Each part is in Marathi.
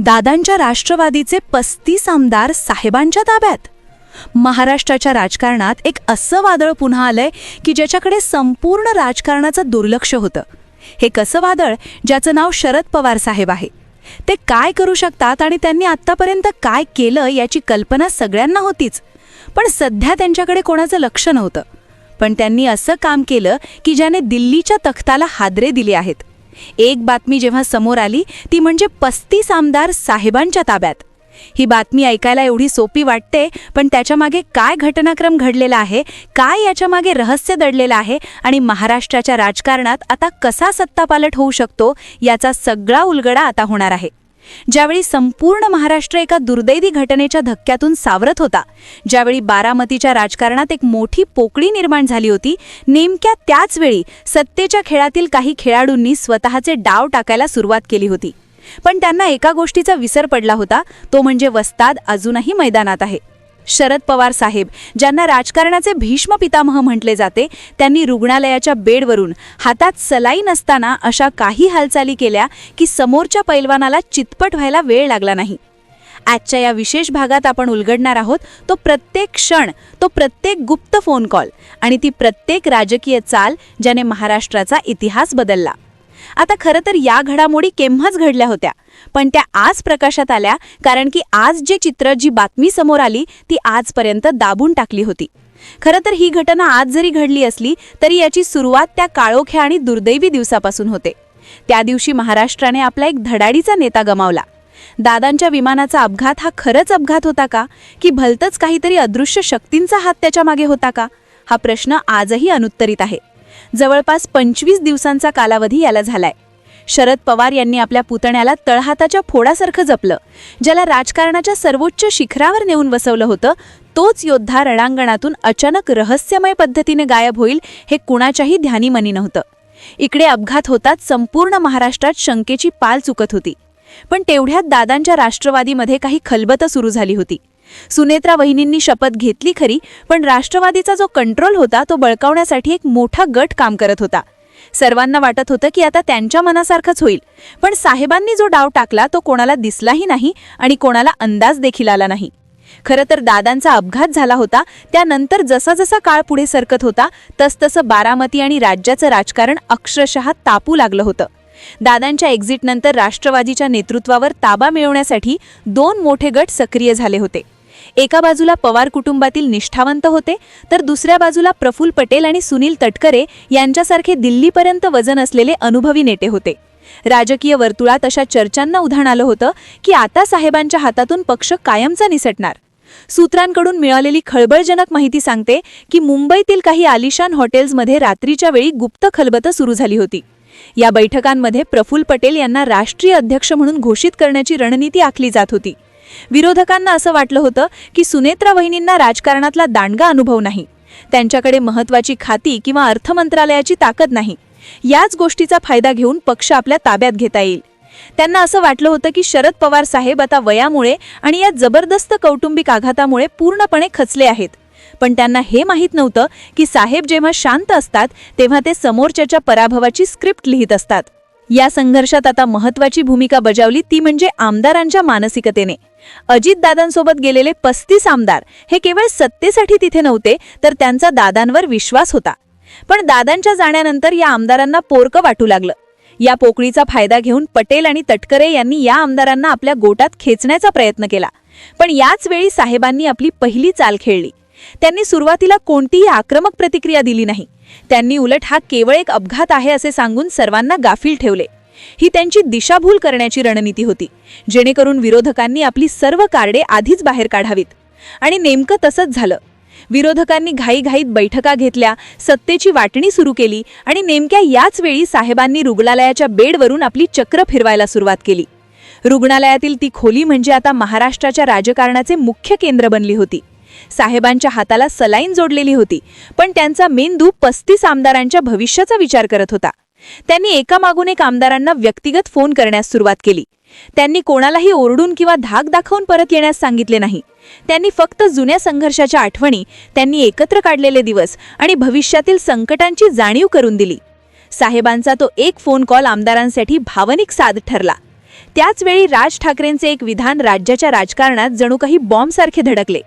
दादांच्या राष्ट्रवादीचे 35 आमदार साहेबांच्या ताब्यात. महाराष्ट्राच्या राजकारणात एक असं वादळ पुन्हा आलंय की ज्याच्याकडे संपूर्ण राजकारणाचं दुर्लक्ष होतं. हे कसं वादळ ज्याचं नाव शरद पवार साहेब आहे. ते काय करू शकतात आणि त्यांनी आत्तापर्यंत काय केलं याची कल्पना सगळ्यांना होतीच, पण सध्या त्यांच्याकडे कोणाचं लक्ष नव्हतं. पण त्यांनी असं काम केलं की ज्याने दिल्लीच्या तख्ताला हादरे दिले आहेत. एक बातमी जेव्हा समोर आली ती म्हणजे 35 आमदार साहेबांच्या ताब्यात. ही बातमी ऐकायला एवढी सोपी वाटते, पण त्याच्यामागे काय घटनाक्रम घडलेला आहे, काय याच्यामागे रहस्य दडलेलं आहे आणि महाराष्ट्राच्या राजकारणात आता कसा सत्तापालट होऊ शकतो याचा सगळा उलगडा आता होणार आहे. ज्यावेळी संपूर्ण महाराष्ट्र एका दुर्दैवी घटनेच्या धक्क्यातून सावरत होता, ज्यावेळी बारामतीच्या राजकारणात एक मोठी पोकळी निर्माण झाली होती, नेमक्या त्याच वेळी सत्तेच्या खेळातील काही खेळाडूंनी स्वतःचे डाव टाकायला सुरुवात केली होती. पण त्यांना एका गोष्टीचा विसर पडला होता, तो म्हणजे वस्ताद अजूनही मैदानात आहे. शरद पवार साहेब, ज्यांना राजकारणाचे भीष्म पितामह म्हटले जाते, त्यांनी रुग्णालयाच्या बेडवरून हातात सलाईन असताना अशा काही हालचाली केल्या की समोरच्या पैलवानाला चितपट व्हायला वेळ लागला नाही. आजच्या या विशेष भागात आपण उलगडणार आहोत तो प्रत्येक क्षण, तो प्रत्येक गुप्त फोन कॉल आणि ती प्रत्येक राजकीय चाल ज्याने महाराष्ट्राचा इतिहास बदलला. आता खरं तर या घडामोडी केव्हाच घडल्या होत्या, पण त्या आज प्रकाशात आल्या कारण की आज जे चित्र, जी बातमी समोर आली ती आजपर्यंत दाबून टाकली होती. खरं तर ही घटना आज जरी घडली असली तरी याची सुरुवात त्या काळोख्या आणि दुर्दैवी दिवसापासून होते. त्या दिवशी महाराष्ट्राने आपला एक धडाडीचा नेता गमावला. दादांच्या विमानाचा अपघात हा खरंच अपघात होता का, की भलतंच काहीतरी अदृश्य शक्तींचा हात त्याच्या मागे होता का? हा प्रश्न आजही अनुत्तरित आहे. जवळपास 25 दिवसांचा कालावधी याला झालाय. शरद पवार यांनी आपल्या पुतण्याला तळहाताच्या फोडासारखं जपलं. ज्याला राजकारणाच्या सर्वोच्च शिखरावर नेऊन बसवलं होतं, तोच योद्धा रणांगणातून अचानक रहस्यमय पद्धतीने गायब होईल हे कुणाच्याही ध्यानीमनी नव्हतं. इकडे अपघात होताच संपूर्ण महाराष्ट्रात शंकेची पाल चुकत होती. पण तेवढ्यात दादांच्या राष्ट्रवादीमध्ये काही खलबतं सुरू झाली होती. सुनेत्रा वहिनींनी शपथ घेतली खरी, पण राष्ट्रवादीचा जो कंट्रोल होता तो बळकावण्यासाठी एक मोठा गट काम करत होता. सर्वांना वाटत होतं की आता त्यांच्या मनासारखंच होईल, पण साहेबांनी जो डाव टाकला तो कोणाला दिसलाही नाही आणि कोणाला अंदाज देखील आला नाही. खरं तर दादांचा अपघात झाला होता त्यानंतर जसा जसा काळ पुढे सरकत होता तसतसं बारामती आणि राज्याचं राजकारण अक्षरशः तापू लागलं होतं. दादांच्या एक्झिटनंतर राष्ट्रवादीच्या नेतृत्वावर ताबा मिळवण्यासाठी 2 मोठे गट सक्रिय झाले होते. एका बाजूला पवार कुटुंबातील निष्ठावंत होते, तर दुसऱ्या बाजूला प्रफुल्ल पटेल आणि सुनील तटकरे यांच्यासारखे दिल्लीपर्यंत वजन असलेले अनुभवी नेते होते. राजकीय वर्तुळात अशा चर्चांना उधाण आलं होतं की आता साहेबांच्या हातातून पक्ष कायमचा निसटणार. सूत्रांकडून मिळालेली खळबळजनक माहिती सांगते की मुंबईतील काही आलिशान हॉटेल्समध्ये रात्रीच्या वेळी गुप्त खलबतं सुरू झाली होती. या बैठकांमध्ये प्रफुल्ल पटेल यांना राष्ट्रीय अध्यक्ष म्हणून घोषित करण्याची रणनीती आखली जात होती. विरोधकांना असं वाटलं होतं की सुनेत्रा वहिनींना राजकारणातला दांडगा अनुभव नाही, त्यांच्याकडे महत्त्वाची खाती किंवा अर्थ मंत्रालयाची ताकद नाही. याच गोष्टीचा फायदा घेऊन पक्ष आपल्या ताब्यात घेता येईल. त्यांना असं वाटलं होतं की शरद पवार साहेब आता वयामुळे आणि या जबरदस्त कौटुंबिक आघातामुळे पूर्णपणे खचले आहेत. पण त्यांना हे माहीत नव्हतं की साहेब जेव्हा शांत असतात तेव्हा ते समोरच्याच्या पराभवाची स्क्रिप्ट लिहित असतात. या संघर्षात आता महत्त्वाची भूमिका बजावली ती म्हणजे आमदारांच्या मानसिकतेने. अजितदादांसोबत गेलेले 35 आमदार हे केवळ सत्तेसाठी तिथे नव्हते, तर त्यांचा दादांवर विश्वास होता. पण दादांच्या जाण्यानंतर या आमदारांना पोरकं वाटू लागलं. या पोकळीचा फायदा घेऊन पटेल आणि तटकरे यांनी या आमदारांना आपल्या गोटात खेचण्याचा प्रयत्न केला. पण याच वेळी साहेबांनी आपली पहिली चाल खेळली. त्यांनी सुरुवातीला कोणतीही आक्रमक प्रतिक्रिया दिली नाही. त्यांनी उलट हा केवळ एक अपघात आहे असे सांगून सर्वांना गाफील ठेवले. ही त्यांची दिशाभूल करण्याची रणनीती होती, जेणेकरून विरोधकांनी आपली सर्व कार्डे आधीच बाहेर काढावीत. आणि नेमकं तसंच झालं. विरोधकांनी घाईघाईत बैठका घेतल्या, सत्तेची वाटणी सुरू केली आणि नेमक्या याच वेळी साहेबांनी रुग्णालयाच्या बेडवरून आपली चक्र फिरवायला सुरुवात केली. रुग्णालयातील ती खोली म्हणजे आता महाराष्ट्राच्या राजकारणाचे मुख्य केंद्र बनली होती. साहेबांच्या हाताला सलाईन जोडलेली होती, पण त्यांचा मेंदू 35 आमदारांच्या भविष्याचा विचार करत होता. त्यांनी एकामागून एक आमदारांना व्यक्तिगत फोन करण्यास सुरुवात केली. त्यांनी कोणालाही ओरडून किंवा धाक दाखवून परत येण्यास सांगितले नाही. त्यांनी फक्त जुन्या संघर्षाच्या आठवणी, त्यांनी एकत्र काढलेले दिवस आणि भविष्यातील संकटांची जाणीव करून दिली. साहेबांचा तो एक फोन कॉल आमदारांसाठी भावनिक साध ठरला. त्याच वेळी राज ठाकरेंचे एक विधान राज्याच्या राजकारणात जणू काही बॉम्बसारखे धडकले.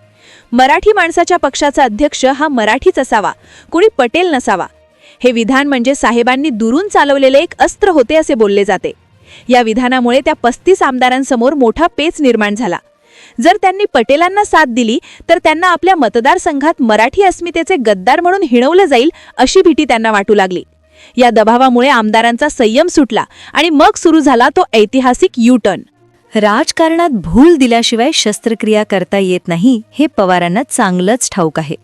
मराठी माणसाच्या पक्षाचा अध्यक्ष हा मराठीच असावा, कुणी पटेल नसावा. हे विधान म्हणजे साहेबांनी दुरून चालवलेले एक अस्त्र होते असे बोलले जाते. या विधानामुळे त्या 35 आमदारांसमोर मोठा पेच निर्माण झाला. जर त्यांनी पटेलांना साथ दिली तर त्यांना आपल्या मतदारसंघात मराठी अस्मितेचे गद्दार म्हणून हिणवलं जाईल अशी भीती त्यांना वाटू लागली. या दबावामुळे आमदारांचा संयम सुटला आणि मग सुरू झाला तो ऐतिहासिक यू-टर्न. राजकारणात भूल दिल्याशिवाय शस्त्रक्रिया करता येत नाही हे पवारांना चांगलंच ठाऊक आहे.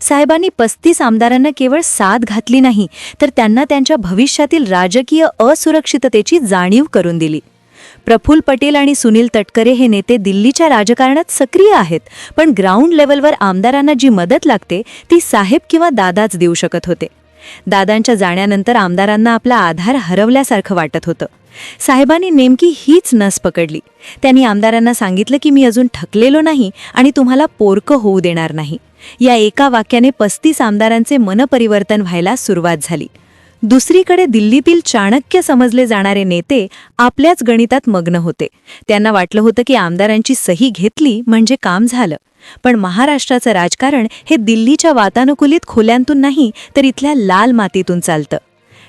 साहेबांनी 35 आमदारांना केवळ साथ घातली नाही तर त्यांना त्यांच्या भविष्यातील राजकीय असुरक्षिततेची जाणीव करून दिली. प्रफुल्ल पटेल आणि सुनील तटकरे हे नेते दिल्लीच्या राजकारणात सक्रिय आहेत, पण ग्राउंड लेवलवर आमदारांना जी मदत लागते ती साहेब किंवा दादाच देऊ शकत होते. दादांच्या जाण्यानंतर आमदारांना आपला आधार हरवल्यासारखं वाटत होतं. साहेबांनी नेमकी हीच नस पकडली. त्यांनी आमदारांना सांगितलं की मी अजून थकलेलो नाही आणि तुम्हाला पोरकं होऊ देणार नाही. या एका वाक्याने 35 आमदारांचे मनपरिवर्तन व्हायला सुरुवात झाली. दुसरीकडे दिल्लीतील चाणक्य समजले जाणारे नेते आपल्याच गणितात मग्न होते. त्यांना वाटलं होतं की आमदारांची सही घेतली म्हणजे काम झालं. पण महाराष्ट्राचं राजकारण हे दिल्लीच्या वातानुकूलित खोल्यांतून नाही तर इथल्या लाल मातीतून चालतं.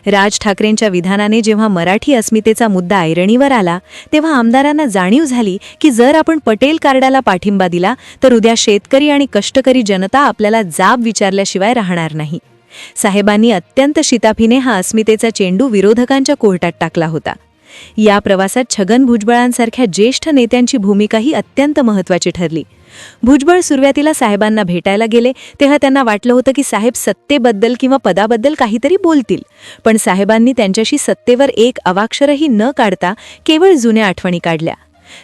राज ठाकरेंच्या विधानाने जेव्हा मराठी अस्मितेचा मुद्दा ऐरणीवर आला तेव्हा आमदारांना जाणीव झाली की जर आपण पटेल कार्डाला पाठिंबा दिला तर उद्या शेतकरी आणि कष्टकरी जनता आपल्याला जाब विचारल्याशिवाय राहणार नाही. साहेबांनी अत्यंत शिताफीने हा अस्मितेचा चेंडू विरोधकांच्या कोर्टात टाकला होता. या प्रवासात छगन भुजबळांसारख्या ज्येष्ठ नेत्यांची भूमिकाही अत्यंत महत्त्वाची ठरली. भुजबळ सुरुवातीला साहेबांना भेटायला गेले तेव्हा त्यांना वाटलं होतं की साहेब सत्तेबद्दल किंवा पदाबद्दल काहीतरी बोलतील, पण साहेबांनी त्यांच्याशी सत्तेवर एक अवाक्षरही न काढता केवळ जुन्या आठवणी काढल्या.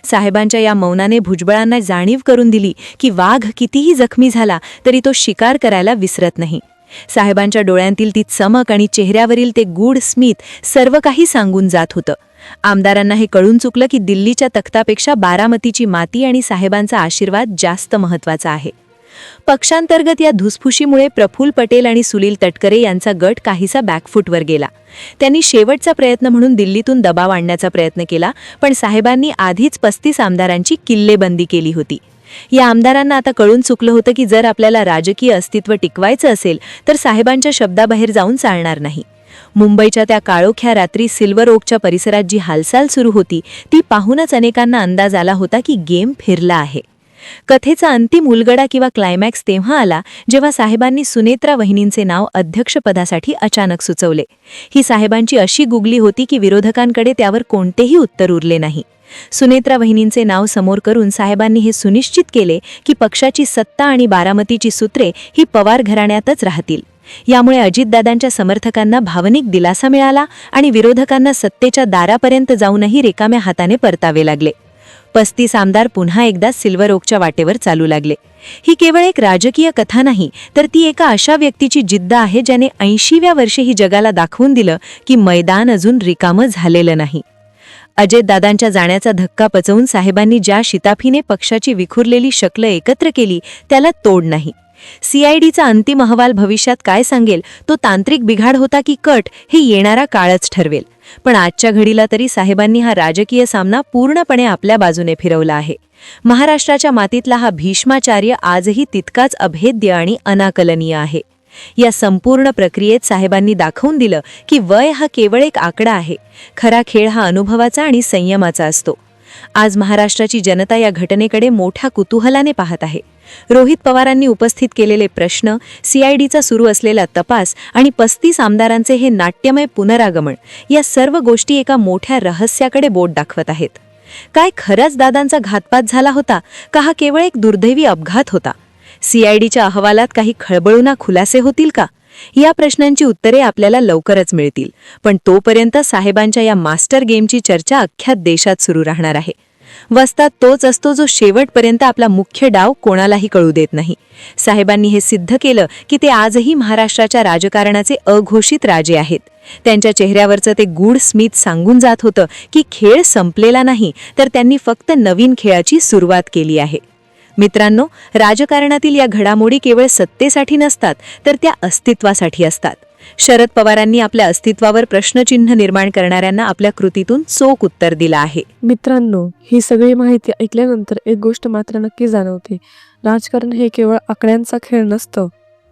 साहेबांच्या या मौनाने भुजबळांना जाणीव करून दिली की वाघ कितीही जखमी झाला तरी तो शिकार करायला विसरत नाही. साहेबांच्या डोळ्यांतील ती चमक आणि चेहऱ्यावरील ते गूढ स्मित सर्व काही सांगून जात होतं. आमदारांना हे कळून चुकलं की दिल्लीच्या तख्तापेक्षा बारामतीची माती आणि साहेबांचा आशीर्वाद जास्त महत्त्वाचा आहे. पक्षांतर्गत या धुसफुशीमुळे प्रफुल्ल पटेल आणि सुनील तटकरे यांचा गट काहीसा बॅकफूटवर गेला. त्यांनी शेवटचा प्रयत्न म्हणून दिल्लीतून दबाव आणण्याचा प्रयत्न केला, पण साहेबांनी आधीच 35 आमदारांची किल्लेबंदी केली होती. या आमदारांना आता कळून चुकलं होतं की जर आपल्याला राजकीय अस्तित्व टिकवायचं असेल तर साहेबांच्या शब्दाबाहेर जाऊन चालणार नाही. मुंबईच्या त्या काळोख्या रात्री सिल्वर ओकच्या परिसरात जी हालचाल सुरू होती ती पाहूनच अनेकांना अंदाज आला होता की गेम फिरला आहे. कथेचा अंतिम उलगडा किंवा क्लायमॅक्स तेव्हा आला जेव्हा साहेबांनी सुनेत्रा वहिनींचे नाव अध्यक्षपदासाठी अचानक सुचवले. ही साहेबांची अशी गुगली होती की विरोधकांकडे त्यावर कोणतेही उत्तर उरले नाही. सुनेत्रा वहिनींचे नाव समोर करून साहेबांनी हे सुनिश्चित केले की पक्षाची सत्ता आणि बारामतीची सूत्रे ही पवार घराण्यातच राहतील. यामुळे अजितदादांच्या समर्थकांना भावनिक दिलासा मिळाला आणि विरोधकांना सत्तेच्या दारापर्यंत जाऊनही रिकाम्या हाताने परतावे लागले. 35 आमदार पुन्हा एकदा सिल्वर ओकच्या वाटेवर चालू लागले. ही केवळ एक राजकीय कथा नाही तर ती एका अशा व्यक्तीची जिद्द आहे ज्याने 80व्या वर्षी ही जगाला दाखवून दिलं की मैदान अजून रिकामं झालेलं नाही. अजितदादांच्या जाण्याचा धक्का पचवून साहेबांनी ज्या शिताफीने पक्षाची विखुरलेली शक्ल एकत्र केली त्याला तोड नाही. CIDचा अंतिम अहवाल भविष्यात काय सांगेल तो तांत्रिक बिघाड होता की कट हे येणारा काळच ठरवेल. पण आजच्या घडीला तरी साहेबांनी हा राजकीय सामना पूर्णपणे आपल्या बाजूने फिरवला आहे. महाराष्ट्राच्या मातीतला हा भीष्माचार्य आजही तितकाच अभेद्य आणि अनाकलनीय आहे. या संपूर्ण प्रक्रियेत साहेबांनी दाखवून दिलं की वय हा केवळ एक आकडा आहे. खरा खेळ हा अनुभवाचा आणि संयमाचा असतो. आज महाराष्ट्राची जनता या घटनेकडे मोठ्या कुतूहलाने पाहत आहे. रोहित पवारांनी उपस्थित केलेले प्रश्न, CIDचा सुरू असलेला तपास आणि 35 आमदारांचे हे नाट्यमय पुनरागमन या सर्व गोष्टी एका मोठ्या रहस्याकडे बोट दाखवत आहेत. काय खरंच दादांचा घातपात झाला होता का हा केवळ एक दुर्दैवी अपघात होता? CIDच्या अहवालात काही खळबळून खुलासे होतील का? या प्रश्नांची उत्तरे आपल्याला लवकरच मिळतील. पण तोपर्यंत साहेबांच्या या मास्टर गेमची चर्चा अख्ख्या देशात सुरू राहणार आहे. वस्तात तोच असतो जो शेवटपर्यंत आपला मुख्य डाव कोणालाही कळू देत नाही. साहेबांनी हे सिद्ध केलं की ते आजही महाराष्ट्राच्या राजकारणाचे अघोषित राजे आहेत. त्यांच्या चेहऱ्यावरचं ते गूढ स्मित सांगून जात होतं की खेळ संपलेला नाही तर त्यांनी फक्त नवीन खेळाची सुरुवात केली आहे. मित्रांनो, राजकारणातील या घडामोडी केवळ सत्तेसाठी नसतात तर त्या अस्तित्वासाठी असतात. शरद पवारांनी आपल्या अस्तित्वावर प्रश्नचिन्ह निर्माण करणाऱ्यांना आपल्या कृतीतून चोख उत्तर दिलं आहे. मित्रांनो, ही सगळी माहिती ऐकल्यानंतर एक गोष्ट मात्र नक्की जाणवते. राजकारण हे केवळ आकड्यांचा खेळ नसतं,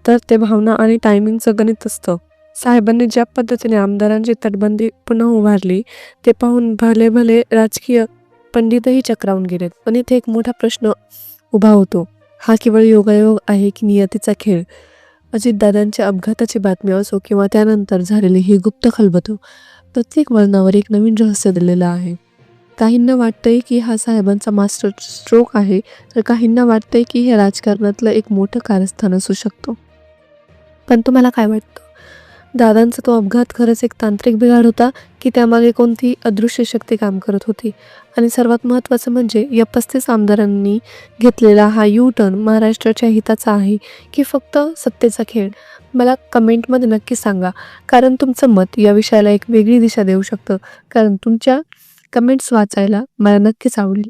तर ते भावना आणि टायमिंगचं गणित असतं. साहेबांनी ज्या पद्धतीने आमदारांची तटबंदी पुन्हा उभारली ते पाहून भले भले राजकीय पंडितही चक्रावून गेलेत. पण इथे एक मोठा प्रश्न उभा होतो. हा केवळ योगायोग आहे की नियतीचा खेळ? अजितदादांच्या अपघाताची बातमी असो किंवा त्यानंतर झालेली ही गुप्त खलबतं, प्रत्येक वळणावर एक नवीन रहस्य दिलेलं आहे. काहींना वाटतंय की हा साहेबांचा मास्टर स्ट्रोक आहे, तर काहींना वाटतंय की हे राजकारणातलं एक मोठं कारस्थान असू शकतो. पण तुम्हाला काय वाटतं? दादांचा तो अपघात खरंच एक तांत्रिक बिघाड होता की त्यामागे कोणती अदृश्य शक्ती काम करत होती? आणि सर्वात महत्त्वाचं म्हणजे या 35 आमदारांनी घेतलेला हा यू टर्न महाराष्ट्राच्या हिताचा आहे की फक्त सत्तेचा खेळ? मला कमेंटमध्ये नक्की सांगा, कारण तुमचं मत या विषयाला एक वेगळी दिशा देऊ शकतं. कारण तुमच्या कमेंट्स वाचायला मला नक्कीच आवडेल.